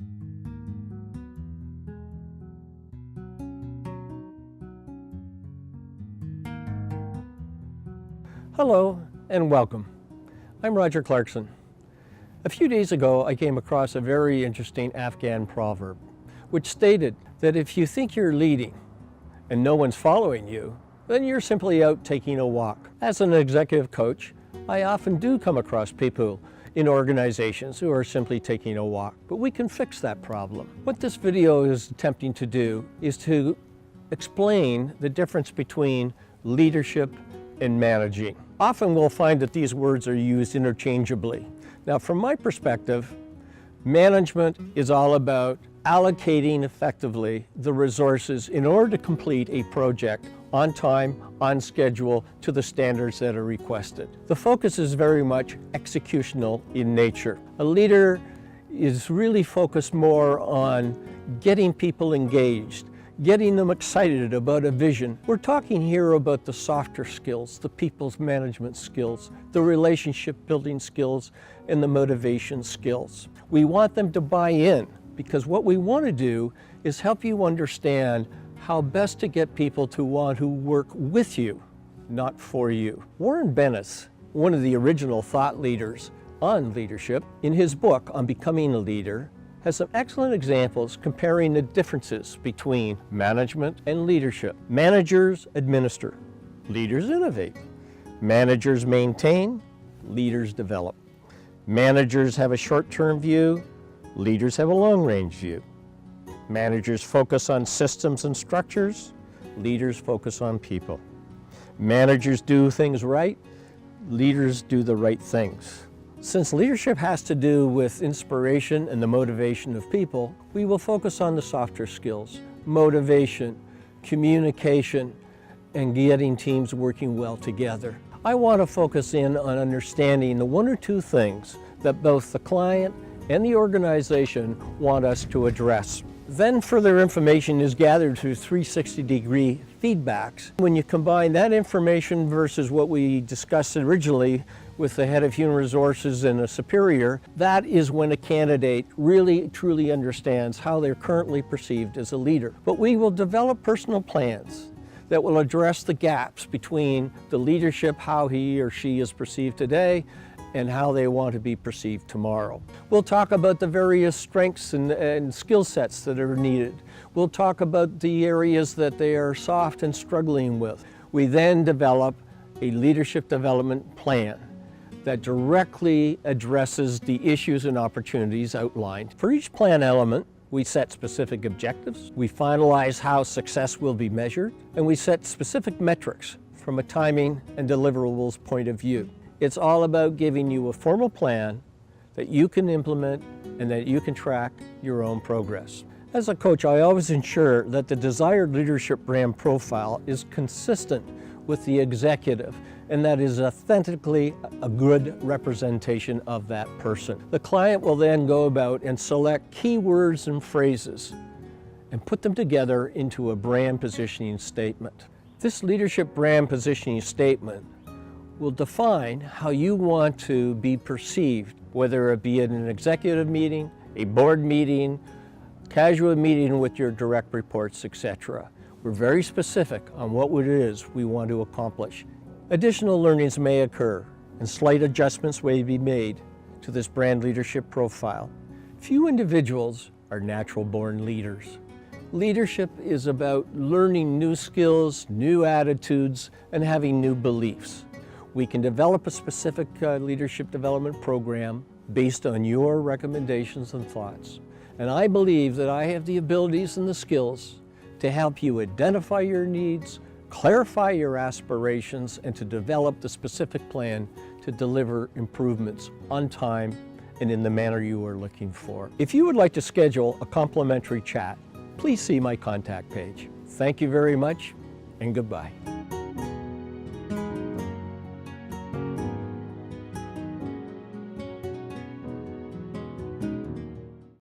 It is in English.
Hello and welcome. I'm Roger Clarkson. A few days ago, I came across a very interesting Afghan proverb, which stated that if you think you're leading and no one's following you, then you're simply out taking a walk. As an executive coach, I often do come across people in organizations who are simply taking a walk, but we can fix that problem. What this video is attempting to do is to explain the difference between leadership and managing. Often we'll find that these words are used interchangeably. Now, from my perspective, management is all about allocating effectively the resources in order to complete a project on time, on schedule, to the standards that are requested. The focus is very much executional in nature. A leader is really focused more on getting people engaged, getting them excited about a vision. We're talking here about the softer skills, the people's management skills, the relationship building skills, and the motivation skills. We want them to buy in, because what we want to do is help you understand how best to get people to want to work with you, not for you. Warren Bennis, one of the original thought leaders on leadership, in his book on becoming a leader, has some excellent examples comparing the differences between management and leadership. Managers administer, leaders innovate. Managers maintain, leaders develop. Managers have a short-term view, leaders have a long-range view. Managers focus on systems and structures, leaders focus on people. Managers do things right, leaders do the right things. Since leadership has to do with inspiration and the motivation of people, we will focus on the softer skills: motivation, communication, and getting teams working well together. I want to focus in on understanding the one or two things that both the client and the organization want us to address. Then further information is gathered through 360-degree feedbacks. When you combine that information versus what we discussed originally with the head of human resources and a superior, that is when a candidate really truly understands how they're currently perceived as a leader. But we will develop personal plans that will address the gaps between the leadership, how he or she is perceived today, and how they want to be perceived tomorrow. We'll talk about the various strengths and skill sets that are needed. We'll talk about the areas that they are soft and struggling with. We then develop a leadership development plan that directly addresses the issues and opportunities outlined. For each plan element, we set specific objectives, we finalize how success will be measured, and we set specific metrics from a timing and deliverables point of view. It's all about giving you a formal plan that you can implement and that you can track your own progress. As a coach, I always ensure that the desired leadership brand profile is consistent with the executive and that is authentically a good representation of that person. The client will then go about and select keywords and phrases and put them together into a brand positioning statement. This leadership brand positioning statement will define how you want to be perceived, whether it be in an executive meeting, a board meeting, casual meeting with your direct reports, etc. We're very specific on what it is we want to accomplish. Additional learnings may occur and slight adjustments may be made to this brand leadership profile. Few individuals are natural-born leaders. Leadership is about learning new skills, new attitudes, and having new beliefs. We can develop a specific leadership development program based on your recommendations and thoughts. And I believe that I have the abilities and the skills to help you identify your needs, clarify your aspirations, and to develop the specific plan to deliver improvements on time and in the manner you are looking for. If you would like to schedule a complimentary chat, please see my contact page. Thank you very much, and goodbye.